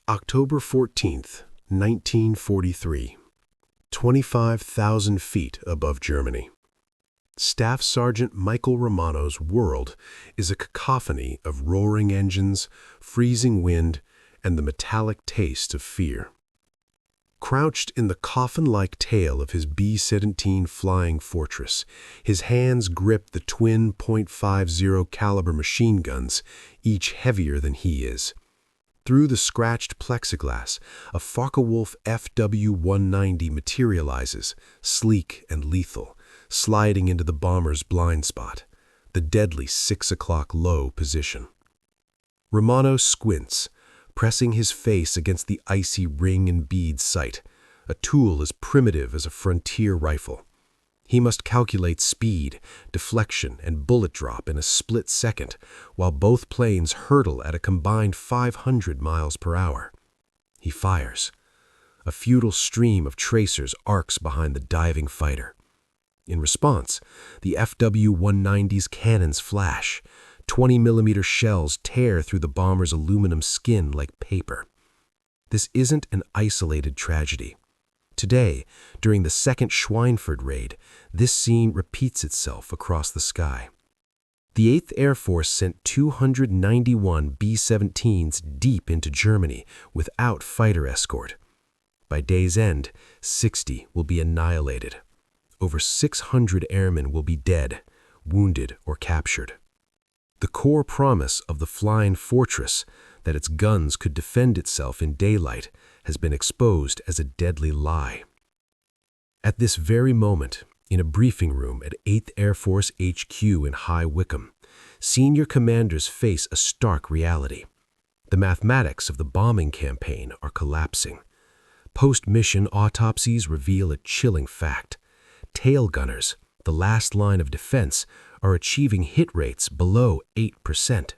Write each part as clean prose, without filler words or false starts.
October 14th, 1943. 25,000 feet above Germany. Staff Sergeant Michael Romano's world is a cacophony of roaring engines, freezing wind, and the metallic taste of fear. Crouched in the coffin-like tail of his B-17 flying fortress, his hands grip the twin .50 caliber machine guns, each heavier than he is. Through the scratched plexiglass, a Focke-Wulf FW-190 materializes, sleek and lethal, sliding into the bomber's blind spot, the deadly 6 o'clock low position. Romano squints, pressing his face against the icy ring and bead sight, a tool as primitive as a frontier rifle. He must calculate speed, deflection, and bullet drop in a split second, while both planes hurtle at a combined 500 miles per hour. He fires. A futile stream of tracers arcs behind the diving fighter. In response, the FW-190's cannons flash. 20mm shells tear through the bomber's aluminum skin like paper. This isn't an isolated tragedy. Today, during the second Schweinfurt raid, this scene repeats itself across the sky. The 8th Air Force sent 291 B-17s deep into Germany without fighter escort. By day's end, 60 will be annihilated. Over 600 airmen will be dead, wounded, or captured. The core promise of the flying fortress, that its guns could defend itself in daylight, has been exposed as a deadly lie. At this very moment, in a briefing room at 8th Air Force HQ in High Wycombe, senior commanders face a stark reality. The mathematics of the bombing campaign are collapsing. Post-mission autopsies reveal a chilling fact. Tail gunners, the last line of defense, are achieving hit rates below 8%.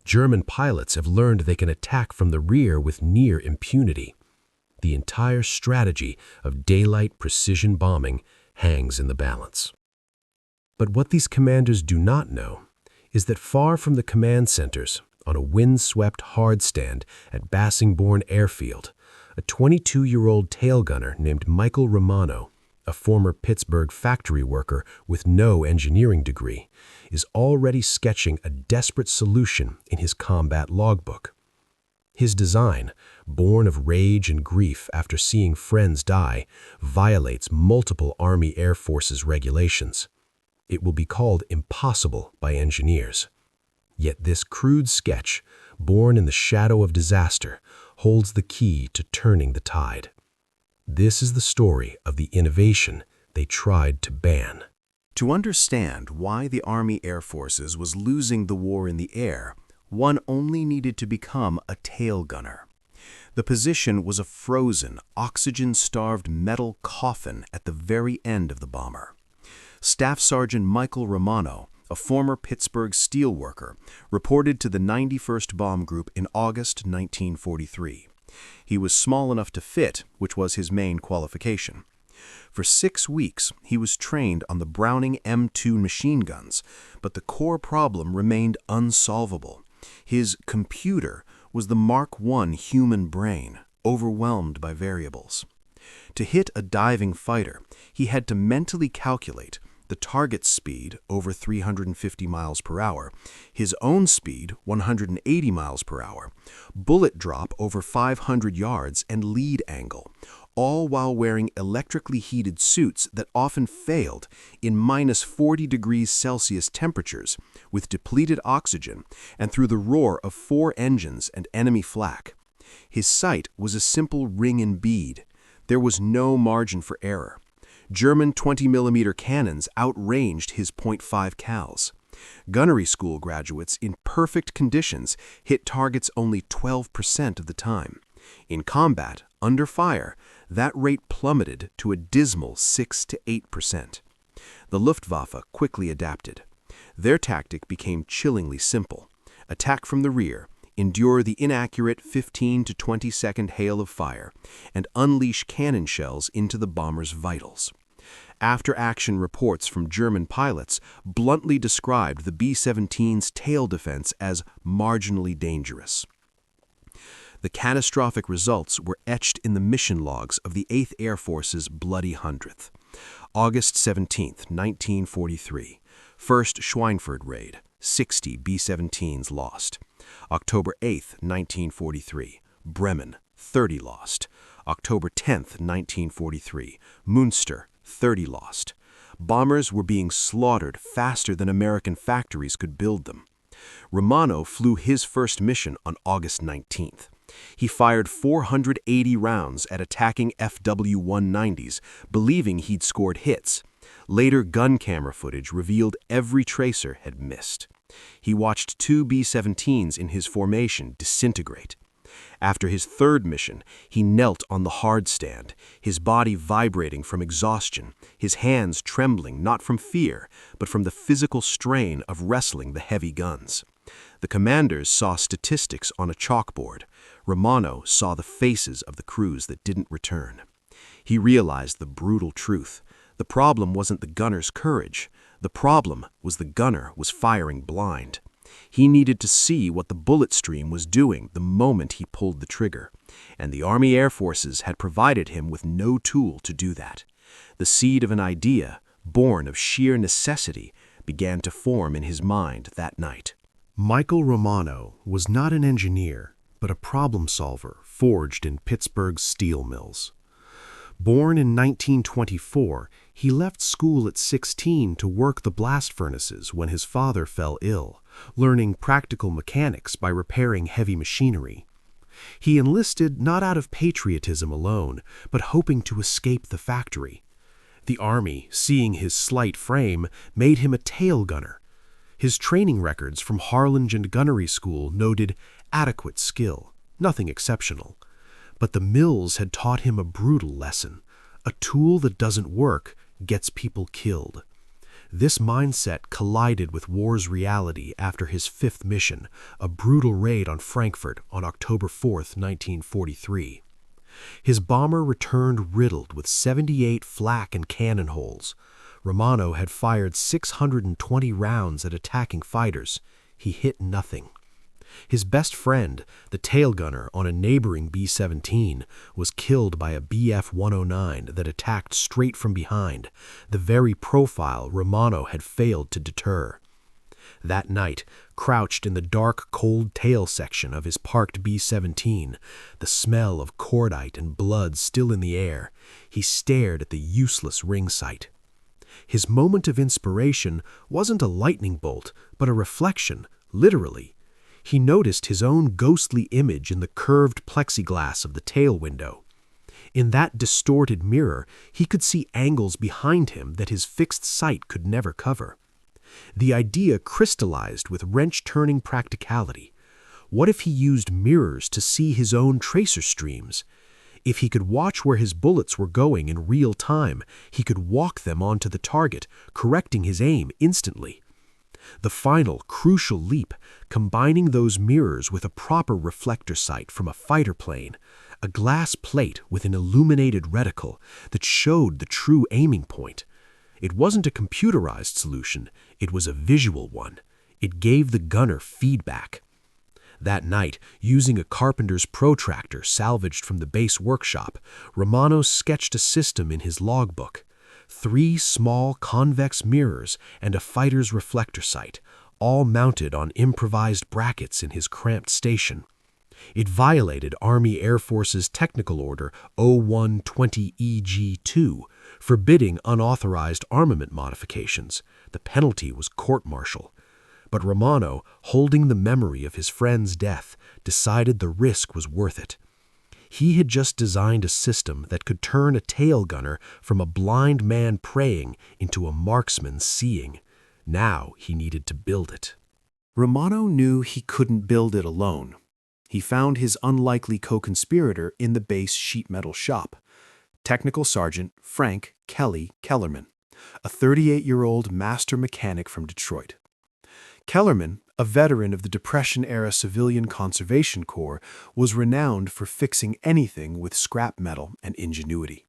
German pilots have learned they can attack from the rear with near impunity. The entire strategy of daylight precision bombing hangs in the balance. But what these commanders do not know is that far from the command centers, on a wind-swept hardstand at Bassingbourn Airfield, a 22-year-old tail gunner named Michael Romano, a former Pittsburgh factory worker with no engineering degree, is already sketching a desperate solution in his combat logbook. His design, born of rage and grief after seeing friends die, violates multiple Army Air Force's regulations. It will be called impossible by engineers. Yet this crude sketch, born in the shadow of disaster, holds the key to turning the tide. This is the story of the innovation they tried to ban. To understand why the Army Air Forces was losing the war in the air, one only needed to become a tail gunner. The position was a frozen, oxygen-starved metal coffin at the very end of the bomber. Staff Sergeant Michael Romano, a former Pittsburgh steelworker, reported to the 91st Bomb Group in August 1943. He was small enough to fit, which was his main qualification. For 6 weeks, he was trained on the Browning M2 machine guns, but the core problem remained unsolvable. His computer was the Mark I human brain, overwhelmed by variables. To hit a diving fighter, he had to mentally calculate the target speed over 350 miles per hour, his own speed 180 miles per hour, bullet drop over 500 yards, and lead angle, all while wearing electrically heated suits that often failed in minus 40 degrees Celsius temperatures with depleted oxygen and through the roar of 4 engines and enemy flak. His sight was a simple ring and bead. There was no margin for error. German 20mm cannons outranged his .5 cals. Gunnery school graduates in perfect conditions hit targets only 12% of the time. In combat, under fire, that rate plummeted to a dismal 6 to 8%. The Luftwaffe quickly adapted. Their tactic became chillingly simple. Attack from the rear, endure the inaccurate 15 to 20-second hail of fire, and unleash cannon shells into the bomber's vitals. After-action reports from German pilots bluntly described the B-17's tail defense as marginally dangerous. The catastrophic results were etched in the mission logs of the 8th Air Force's Bloody 100th. August 17, 1943. First Schweinfurt raid. 60 B-17s lost. October 8, 1943. Bremen. 30 lost. October 10, 1943. Münster. 30 lost. Bombers were being slaughtered faster than American factories could build them. Romano flew his first mission on August 19th. He fired 480 rounds at attacking FW-190s, believing he'd scored hits. Later gun camera footage revealed every tracer had missed. He watched 2 B-17s in his formation disintegrate. After his third mission, he knelt on the hard stand, his body vibrating from exhaustion, his hands trembling not from fear, but from the physical strain of wrestling the heavy guns. The commanders saw statistics on a chalkboard. Romano saw the faces of the crews that didn't return. He realized the brutal truth. The problem wasn't the gunner's courage. The problem was the gunner was firing blind. He needed to see what the bullet stream was doing the moment he pulled the trigger, and the Army Air Forces had provided him with no tool to do that. The seed of an idea, born of sheer necessity, began to form in his mind that night. Michael Romano was not an engineer, but a problem solver forged in Pittsburgh's steel mills. Born in 1924, he left school at 16 to work the blast furnaces when his father fell ill, learning practical mechanics by repairing heavy machinery. He enlisted not out of patriotism alone, but hoping to escape the factory. The Army, seeing his slight frame, made him a tail gunner. His training records from Harlingen Gunnery School noted adequate skill, nothing exceptional. But the mills had taught him a brutal lesson. A tool that doesn't work gets people killed. This mindset collided with war's reality after his fifth mission, a brutal raid on Frankfurt on October 4, 1943. His bomber returned riddled with 78 flak and cannon holes. Romano had fired 620 rounds at attacking fighters. He hit nothing. His best friend, the tail gunner on a neighboring B-17, was killed by a Bf-109 that attacked straight from behind, the very profile Romano had failed to deter. That night, crouched in the dark, cold tail section of his parked B-17, the smell of cordite and blood still in the air, he stared at the useless ring sight. His moment of inspiration wasn't a lightning bolt, but a reflection, literally. He noticed his own ghostly image in the curved plexiglass of the tail window. In that distorted mirror, he could see angles behind him that his fixed sight could never cover. The idea crystallized with wrench-turning practicality. What if he used mirrors to see his own tracer streams? If he could watch where his bullets were going in real time, he could walk them onto the target, correcting his aim instantly. The final, crucial leap, combining those mirrors with a proper reflector sight from a fighter plane, a glass plate with an illuminated reticle that showed the true aiming point. It wasn't a computerized solution, it was a visual one. It gave the gunner feedback. That night, using a carpenter's protractor salvaged from the base workshop, Romano sketched a system in his logbook. 3 small convex mirrors and a fighter's reflector sight, all mounted on improvised brackets in his cramped station. It violated Army Air Force's Technical Order 0120EG2, forbidding unauthorized armament modifications. The penalty was court-martial. But Romano, holding the memory of his friend's death, decided the risk was worth it. He had just designed a system that could turn a tail gunner from a blind man praying into a marksman seeing. Now he needed to build it. Romano knew he couldn't build it alone. He found his unlikely co-conspirator in the base sheet metal shop, Technical Sergeant Frank Kelly Kellerman, a 38-year-old master mechanic from Detroit. Kellerman, a veteran of the Depression-era Civilian Conservation Corps, was renowned for fixing anything with scrap metal and ingenuity.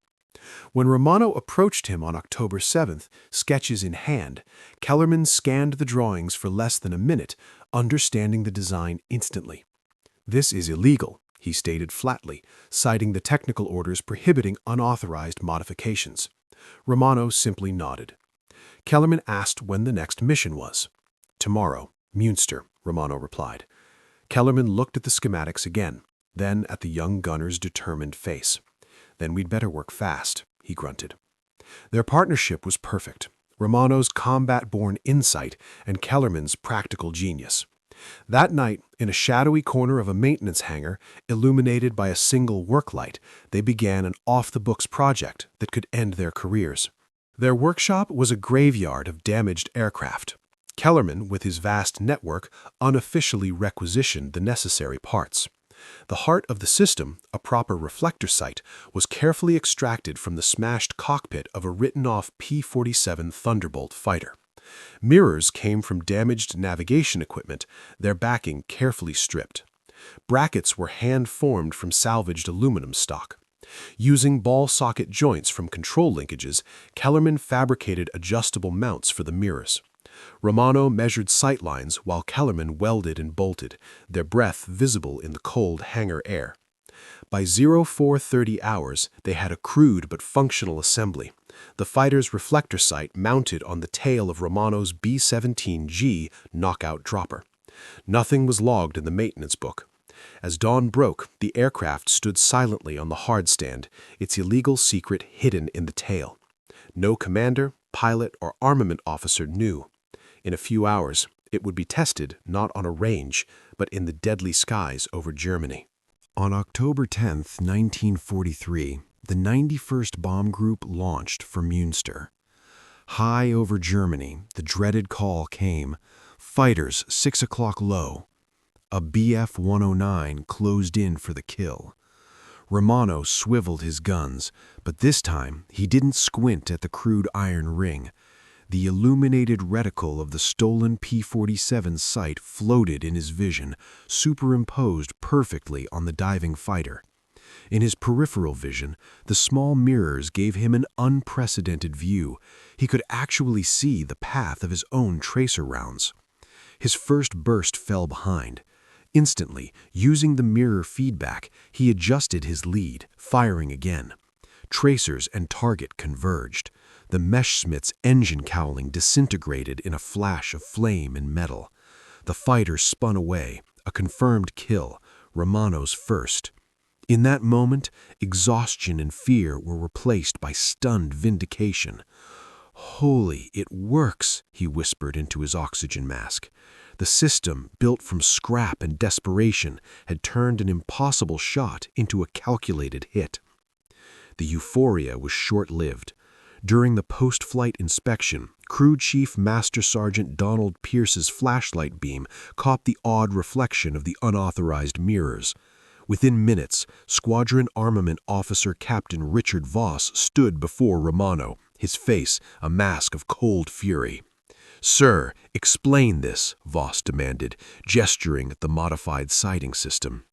When Romano approached him on October 7th, sketches in hand, Kellerman scanned the drawings for less than a minute, understanding the design instantly. "This is illegal," he stated flatly, citing the technical orders prohibiting unauthorized modifications. Romano simply nodded. Kellerman asked when the next mission was. "Tomorrow, Münster," Romano replied. Kellerman looked at the schematics again, then at the young gunner's determined face. "Then we'd better work fast," he grunted. Their partnership was perfect. Romano's combat-born insight and Kellerman's practical genius. That night, in a shadowy corner of a maintenance hangar, illuminated by a single work light, they began an off-the-books project that could end their careers. Their workshop was a graveyard of damaged aircraft. Kellerman, with his vast network, unofficially requisitioned the necessary parts. The heart of the system, a proper reflector sight, was carefully extracted from the smashed cockpit of a written-off P-47 Thunderbolt fighter. Mirrors came from damaged navigation equipment, their backing carefully stripped. Brackets were hand-formed from salvaged aluminum stock. Using ball socket joints from control linkages, Kellerman fabricated adjustable mounts for the mirrors. Romano measured sight lines while Kellerman welded and bolted, their breath visible in the cold hangar air. By 0430 hours, they had a crude but functional assembly. The fighter's reflector sight mounted on the tail of Romano's B-17G knockout dropper. Nothing was logged in the maintenance book. As dawn broke, the aircraft stood silently on the hardstand, its illegal secret hidden in the tail. No commander, pilot, or armament officer knew. In a few hours, it would be tested not on a range, but in the deadly skies over Germany. On October 10, 1943, the 91st Bomb Group launched for Münster. High over Germany, the dreaded call came, fighters 6 o'clock low. A Bf-109 closed in for the kill. Romano swiveled his guns, but this time he didn't squint at the crude iron ring. The illuminated reticle of the stolen P-47 sight floated in his vision, superimposed perfectly on the diving fighter. In his peripheral vision, the small mirrors gave him an unprecedented view. He could actually see the path of his own tracer rounds. His first burst fell behind. Instantly, using the mirror feedback, he adjusted his lead, firing again. Tracers and target converged. The Meshsmith's engine cowling disintegrated in a flash of flame and metal. The fighter spun away, a confirmed kill, Romano's first. In that moment, exhaustion and fear were replaced by stunned vindication. "Holy, it works," he whispered into his oxygen mask. The system, built from scrap and desperation, had turned an impossible shot into a calculated hit. The euphoria was short-lived. During the post-flight inspection, Crew Chief Master Sergeant Donald Pierce's flashlight beam caught the odd reflection of the unauthorized mirrors. Within minutes, Squadron Armament Officer Captain Richard Voss stood before Romano, his face a mask of cold fury. "Sir, explain this," Voss demanded, gesturing at the modified sighting system.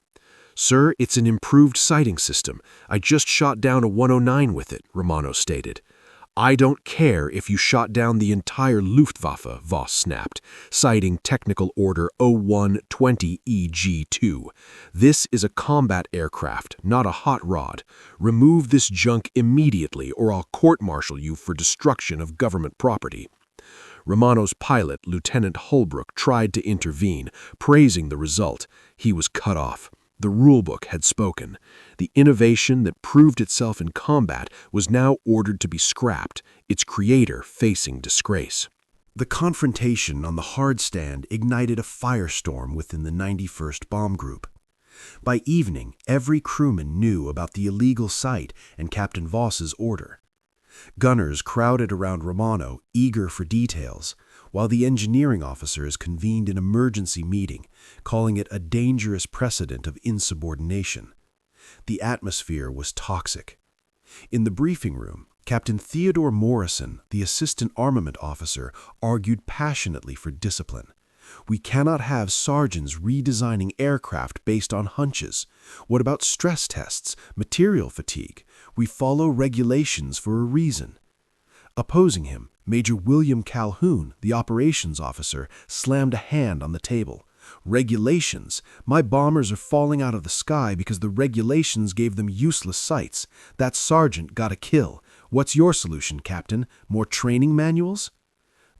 "Sir, it's an improved sighting system. I just shot down a 109 with it," Romano stated. "I don't care if you shot down the entire Luftwaffe," Voss snapped, citing Technical Order 0120EG2. "This is a combat aircraft, not a hot rod. Remove this junk immediately or I'll court-martial you for destruction of government property." Romano's pilot, Lieutenant Holbrook, tried to intervene, praising the result. He was cut off. The rulebook had spoken. The innovation that proved itself in combat was now ordered to be scrapped, its creator facing disgrace. The confrontation on the hard stand ignited a firestorm within the 91st Bomb Group. By evening, every crewman knew about the illegal sight and Captain Voss's order. Gunners crowded around Romano, eager for details, while the engineering officers convened an emergency meeting, calling it a dangerous precedent of insubordination. The atmosphere was toxic. In the briefing room, Captain Theodore Morrison, the assistant armament officer, argued passionately for discipline. "We cannot have sergeants redesigning aircraft based on hunches. What about stress tests, material fatigue? We follow regulations for a reason." Opposing him, Major William Calhoun, the operations officer, slammed a hand on the table. Regulations. My bombers are falling out of the sky because the regulations gave them useless sights. That sergeant got a kill. What's your solution, Captain? More training manuals?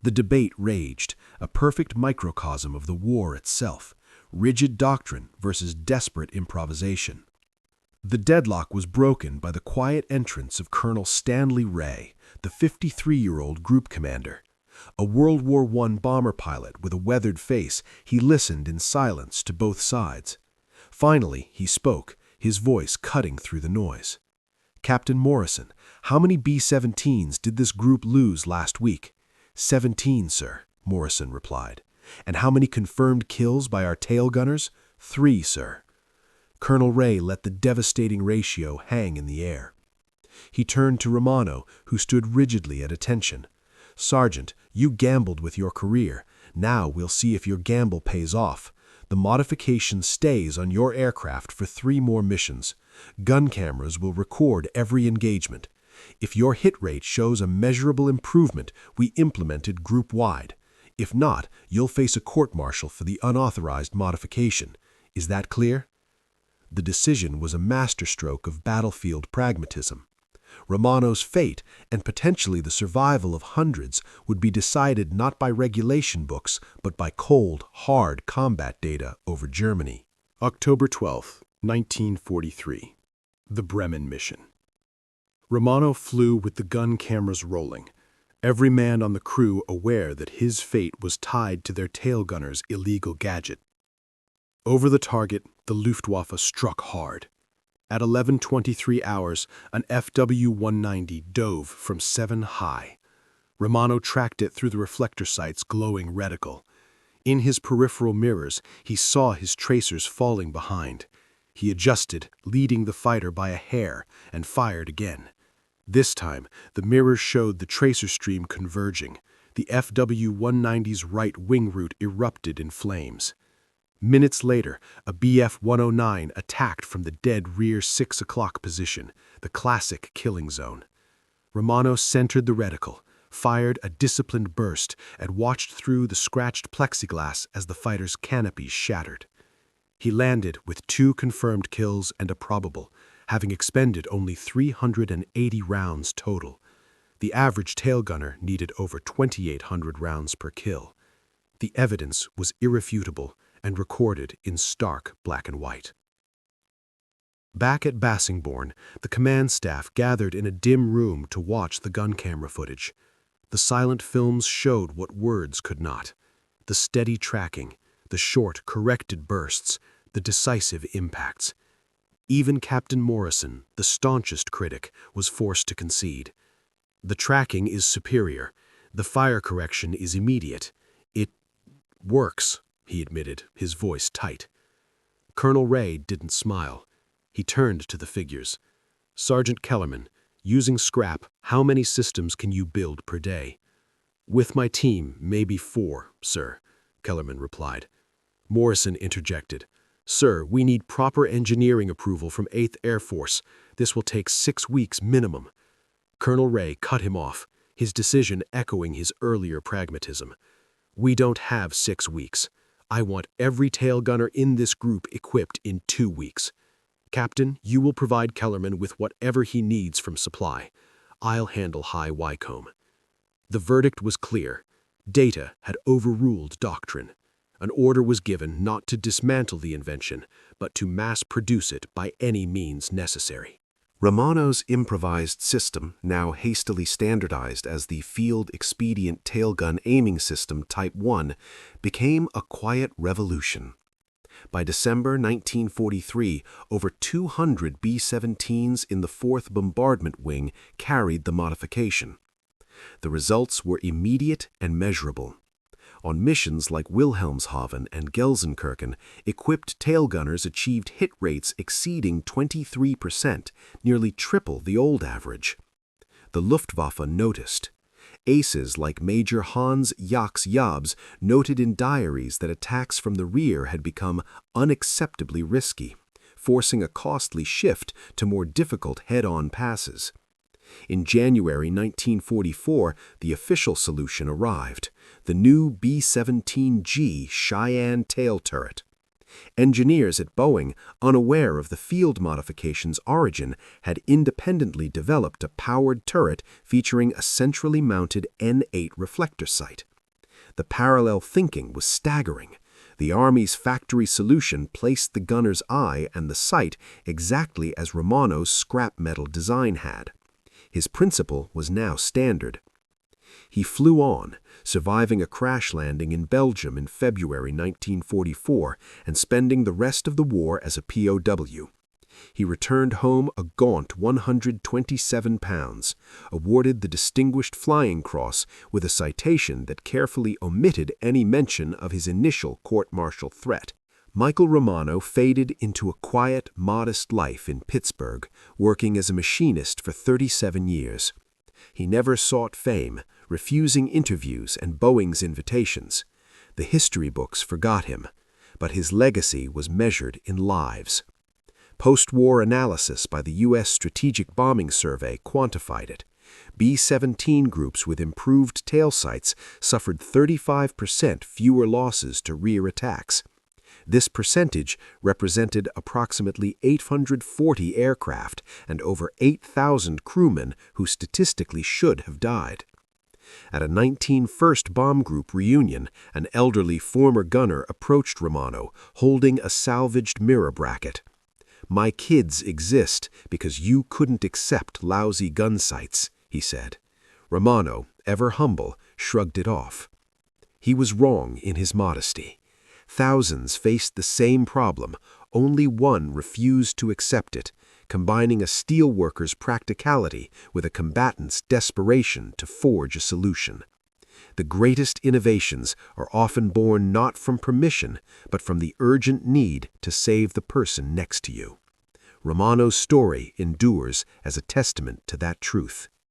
The debate raged, a perfect microcosm of the war itself. Rigid doctrine versus desperate improvisation. The deadlock was broken by the quiet entrance of Colonel Stanley Ray, the 53-year-old group commander. A World War I bomber pilot with a weathered face, he listened in silence to both sides. Finally, he spoke, his voice cutting through the noise. "Captain Morrison, how many B-17s did this group lose last week?" "17, sir," Morrison replied. "And how many confirmed kills by our tail gunners?" "3, sir." Colonel Ray let the devastating ratio hang in the air. He turned to Romano, who stood rigidly at attention. "Sergeant, you gambled with your career. Now we'll see if your gamble pays off. The modification stays on your aircraft for 3 more missions. Gun cameras will record every engagement. If your hit rate shows a measurable improvement, we implement it group-wide. If not, you'll face a court-martial for the unauthorized modification. Is that clear?" The decision was a masterstroke of battlefield pragmatism. Romano's fate, and potentially the survival of hundreds, would be decided not by regulation books, but by cold, hard combat data over Germany. October 12, 1943. The Bremen Mission. Romano flew with the gun cameras rolling, every man on the crew aware that his fate was tied to their tail gunner's illegal gadget. Over the target, the Luftwaffe struck hard. At 11:23 hours, an FW-190 dove from 7 high. Romano tracked it through the reflector sight's glowing reticle. In his peripheral mirrors, he saw his tracers falling behind. He adjusted, leading the fighter by a hair, and fired again. This time, the mirrors showed the tracer stream converging. The FW-190's right wing root erupted in flames. Minutes later, a Bf-109 attacked from the dead rear 6 o'clock position, the classic killing zone. Romano centered the reticle, fired a disciplined burst, and watched through the scratched plexiglass as the fighter's canopies shattered. He landed with 2 confirmed kills and a probable, having expended only 380 rounds total. The average tail gunner needed over 2,800 rounds per kill. The evidence was irrefutable and recorded in stark black and white. Back at Bassingbourn, the command staff gathered in a dim room to watch the gun camera footage. The silent films showed what words could not. The steady tracking, the short, corrected bursts, the decisive impacts. Even Captain Morrison, the staunchest critic, was forced to concede. The tracking is superior. The fire correction is immediate. It works, he admitted, his voice tight. Colonel Ray didn't smile. He turned to the figures. "Sergeant Kellerman, using scrap, how many systems can you build per day?" "With my team, maybe 4, sir," Kellerman replied. Morrison interjected. "Sir, we need proper engineering approval from 8th Air Force. This will take 6 weeks minimum." Colonel Ray cut him off, his decision echoing his earlier pragmatism. "We don't have 6 weeks. I want every tail gunner in this group equipped in 2 weeks. Captain, you will provide Kellerman with whatever he needs from supply. I'll handle High Wycombe." The verdict was clear. Data had overruled doctrine. An order was given not to dismantle the invention, but to mass-produce it by any means necessary. Romano's improvised system, now hastily standardized as the Field Expedient Tailgun Aiming System Type 1, became a quiet revolution. By December 1943, over 200 B-17s in the 4th Bombardment Wing carried the modification. The results were immediate and measurable. On missions like Wilhelmshaven and Gelsenkirchen, equipped tail gunners achieved hit rates exceeding 23%, nearly triple the old average. The Luftwaffe noticed. Aces like Major Hans Jacques Jabs noted in diaries that attacks from the rear had become unacceptably risky, forcing a costly shift to more difficult head-on passes. In January 1944, the official solution arrived, the new B-17G Cheyenne tail turret. Engineers at Boeing, unaware of the field modification's origin, had independently developed a powered turret featuring a centrally mounted N8 reflector sight. The parallel thinking was staggering. The Army's factory solution placed the gunner's eye and the sight exactly as Romano's scrap metal design had. His principle was now standard. He flew on, surviving a crash landing in Belgium in February 1944 and spending the rest of the war as a POW. He returned home a gaunt 127 pounds, awarded the Distinguished Flying Cross with a citation that carefully omitted any mention of his initial court-martial threat. Michael Romano faded into a quiet, modest life in Pittsburgh, working as a machinist for 37 years. He never sought fame, refusing interviews and Boeing's invitations. The history books forgot him, but his legacy was measured in lives. Post-war analysis by the U.S. Strategic Bombing Survey quantified it. B-17 groups with improved tail sights suffered 35% fewer losses to rear attacks. This percentage represented approximately 840 aircraft and over 8,000 crewmen who statistically should have died. At a 19-1st Bomb Group reunion, an elderly former gunner approached Romano, holding a salvaged mirror bracket. "My kids exist because you couldn't accept lousy gun sights," he said. Romano, ever humble, shrugged it off. He was wrong in his modesty. Thousands faced the same problem, only one refused to accept it, combining a steelworker's practicality with a combatant's desperation to forge a solution. The greatest innovations are often born not from permission, but from the urgent need to save the person next to you. Romano's story endures as a testament to that truth.